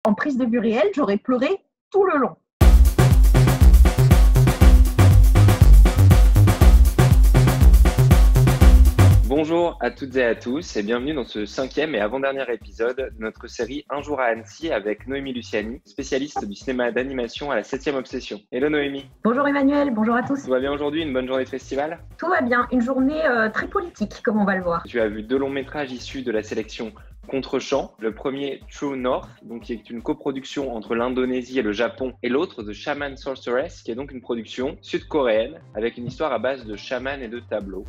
en prise de vue réelle, j'aurais pleuré tout le long. Bonjour à toutes et à tous et bienvenue dans ce 5e et avant-dernier épisode de notre série Un jour à Annecy avec Noémie Luciani, spécialiste du cinéma d'animation à la 7e Obsession. Hello Noémie. Bonjour Emmanuel, bonjour à tous. Tout va bien aujourd'hui, une bonne journée de festival? Tout va bien, une journée très politique comme on va le voir. Tu as vu 2 longs métrages issus de la sélection Contre-champ, le premier True North, donc qui est une coproduction entre l'Indonésie et le Japon, et l'autre The Shaman Sorceress, qui est donc une production sud-coréenne avec une histoire à base de chamans et de tableaux.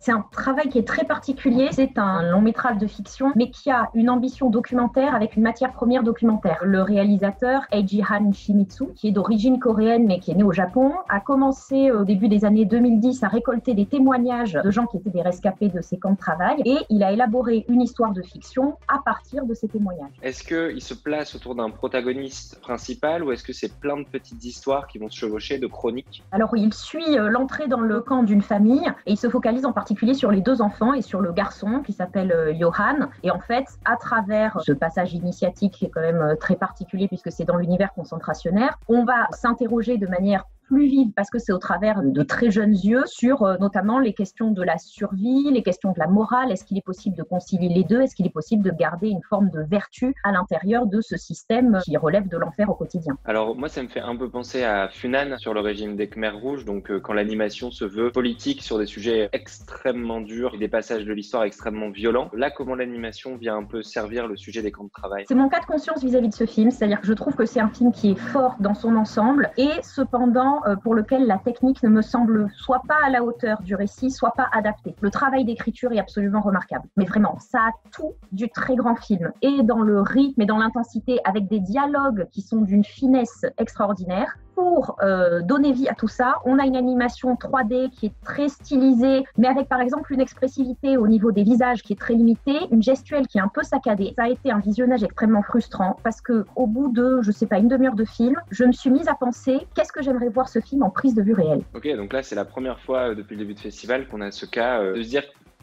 C'est un travail qui est très particulier, c'est un long métrage de fiction, mais qui a une ambition documentaire avec une matière première documentaire. Le réalisateur, Eiji Han Shimizu, qui est d'origine coréenne mais qui est né au Japon, a commencé au début des années 2010 à récolter des témoignages de gens qui étaient des rescapés de ces camps de travail et il a élaboré une histoire de fiction à partir de ces témoignages. Est-ce qu'il se place autour d'un protagoniste principal ou est-ce que c'est plein de petites histoires qui vont se chevaucher de chroniques? Alors il suit l'entrée dans le camp d'une famille et il se focalise en particulier sur les 2 enfants et sur le garçon qui s'appelle Johan. Et en fait, à travers ce passage initiatique qui est quand même très particulier puisque c'est dans l'univers concentrationnaire, on va s'interroger de manière plus vive parce que c'est au travers de très jeunes yeux sur notamment les questions de la survie, les questions de la morale. Est-ce qu'il est possible de concilier les deux? Est-ce qu'il est possible de garder une forme de vertu à l'intérieur de ce système qui relève de l'enfer au quotidien? Alors moi, ça me fait un peu penser à Funan sur le régime des Khmers rouges, donc quand l'animation se veut politique sur des sujets extrêmement durs et des passages de l'histoire extrêmement violents. Là, comment l'animation vient un peu servir le sujet des camps de travail? C'est mon cas de conscience vis-à-vis de ce film, c'est-à-dire que je trouve que c'est un film qui est fort dans son ensemble et cependant pour lequel la technique ne me semble soit pas à la hauteur du récit, soit pas adaptée. Le travail d'écriture est absolument remarquable. Mais vraiment, ça a tout du très grand film. Et dans le rythme et dans l'intensité, avec des dialogues qui sont d'une finesse extraordinaire. Pour donner vie à tout ça, on a une animation 3D qui est très stylisée, mais avec par exemple une expressivité au niveau des visages qui est très limitée, une gestuelle qui est un peu saccadée. Ça a été un visionnage extrêmement frustrant parce que au bout de, je sais pas, une demi-heure de film, je me suis mise à penser qu'est-ce que j'aimerais voir ce film en prise de vue réelle. Ok, donc là c'est la première fois depuis le début du festival qu'on a ce cas de se dire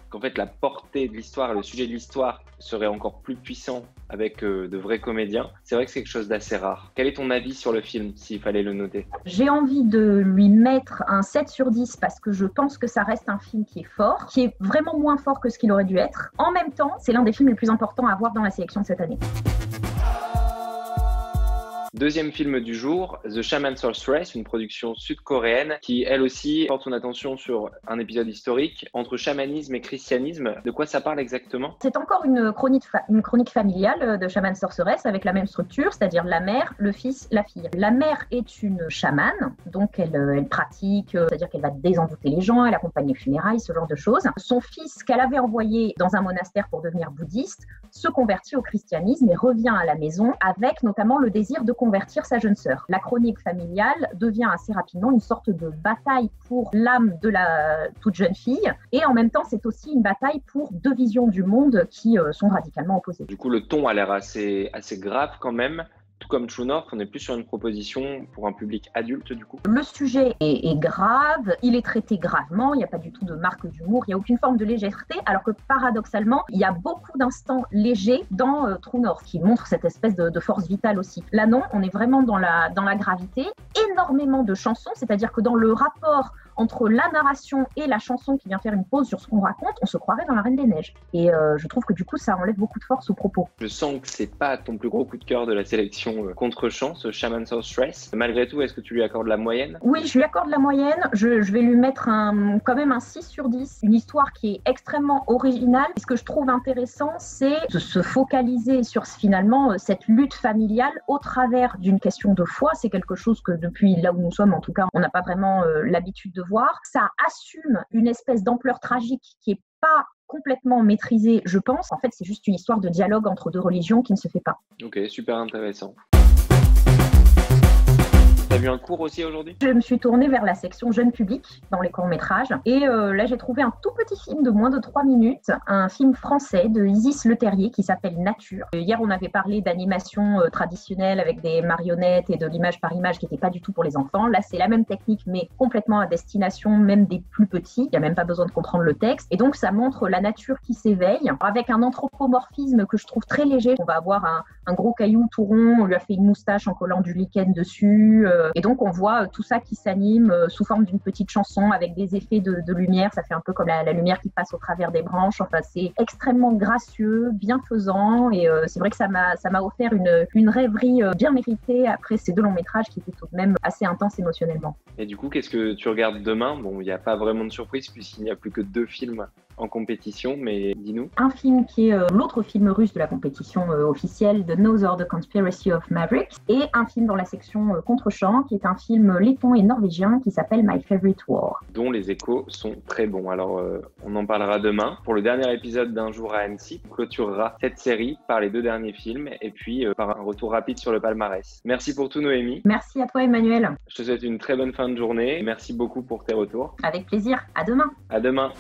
qu'en fait la portée de l'histoire, le sujet de l'histoire serait encore plus puissant avec de vrais comédiens. C'est vrai que c'est quelque chose d'assez rare. Quel est ton avis sur le film, s'il fallait le noter? J'ai envie de lui mettre un 7 sur 10 parce que je pense que ça reste un film qui est fort, qui est vraiment moins fort que ce qu'il aurait dû être. En même temps, c'est l'un des films les plus importants à voir dans la sélection de cette année. Deuxième film du jour, The Shaman Sorceress, une production sud-coréenne qui, elle aussi, porte son attention sur un épisode historique entre chamanisme et christianisme. De quoi ça parle exactement? C'est encore une chronique familiale de Shaman Sorceress avec la même structure, c'est-à-dire la mère, le fils, la fille. La mère est une chamane, donc elle pratique, c'est-à-dire qu'elle va désenvoûter les gens, elle accompagne les funérailles, ce genre de choses. Son fils, qu'elle avait envoyé dans un monastère pour devenir bouddhiste, se convertit au christianisme et revient à la maison avec notamment le désir de convertir sa jeune sœur. La chronique familiale devient assez rapidement une sorte de bataille pour l'âme de la toute jeune fille et en même temps c'est aussi une bataille pour 2 visions du monde qui sont radicalement opposées. Du coup le ton a l'air assez grave quand même. Tout comme True North, on est plus sur une proposition pour un public adulte du coup. Le sujet est grave, il est traité gravement, il n'y a pas du tout de marque d'humour, il n'y a aucune forme de légèreté, alors que paradoxalement, il y a beaucoup d'instants légers dans True North qui montrent cette espèce de force vitale aussi. Là non, on est vraiment dans la gravité, énormément de chansons, c'est-à-dire que dans le rapport entre la narration et la chanson qui vient faire une pause sur ce qu'on raconte, on se croirait dans la Reine des Neiges. Et je trouve que du coup, ça enlève beaucoup de force au propos. Je sens que c'est pas ton plus gros coup de cœur de la sélection Contre-champ, ce Shaman Sorceress. Malgré tout, est-ce que tu lui accordes la moyenne? Oui, je lui accorde la moyenne. Je vais lui mettre quand même un 6 sur 10. Une histoire qui est extrêmement originale. Et ce que je trouve intéressant, c'est de se focaliser sur finalement cette lutte familiale au travers d'une question de foi. C'est quelque chose que depuis là où nous sommes, en tout cas, on n'a pas vraiment l'habitude de voir. Ça assume une espèce d'ampleur tragique qui est pas complètement maîtrisée, je pense. En fait, c'est juste une histoire de dialogue entre 2 religions qui ne se fait pas. Ok, super intéressant. T'as vu un court aussi aujourd'hui? Je me suis tournée vers la section jeune public dans les courts-métrages. Et là, j'ai trouvé un tout petit film de moins de 3 minutes, un film français de Isis Le Terrier qui s'appelle Nature. Hier, on avait parlé d'animation traditionnelle avec des marionnettes et de l'image par image qui n'était pas du tout pour les enfants. Là, c'est la même technique, mais complètement à destination même des plus petits. Il n'y a même pas besoin de comprendre le texte. Et donc, ça montre la nature qui s'éveille avec un anthropomorphisme que je trouve très léger. On va avoir un gros caillou tout rond, on lui a fait une moustache en collant du lichen dessus. Et donc, on voit tout ça qui s'anime sous forme d'une petite chanson avec des effets de lumière. Ça fait un peu comme la lumière qui passe au travers des branches. Enfin, c'est extrêmement gracieux, bienfaisant. Et c'est vrai que ça m'a offert une rêverie bien méritée après ces 2 longs métrages qui étaient tout de même assez intenses émotionnellement. Et du coup, qu'est-ce que tu regardes demain? Bon, il n'y a pas vraiment de surprise puisqu'il n'y a plus que 2 films en compétition, mais dis-nous. Un film qui est l'autre film russe de la compétition officielle, The Nose The Conspiracy of Maverick, et un film dans la section contre-champ qui est un film letton et norvégien qui s'appelle My Favorite War. Dont les échos sont très bons. Alors, on en parlera demain. Pour le dernier épisode d'Un jour à Annecy, on clôturera cette série par les 2 derniers films et puis par un retour rapide sur le palmarès. Merci pour tout, Noémie. Merci à toi, Emmanuel. Je te souhaite une très bonne fin de journée. Merci beaucoup pour tes retours. Avec plaisir. À demain. À demain.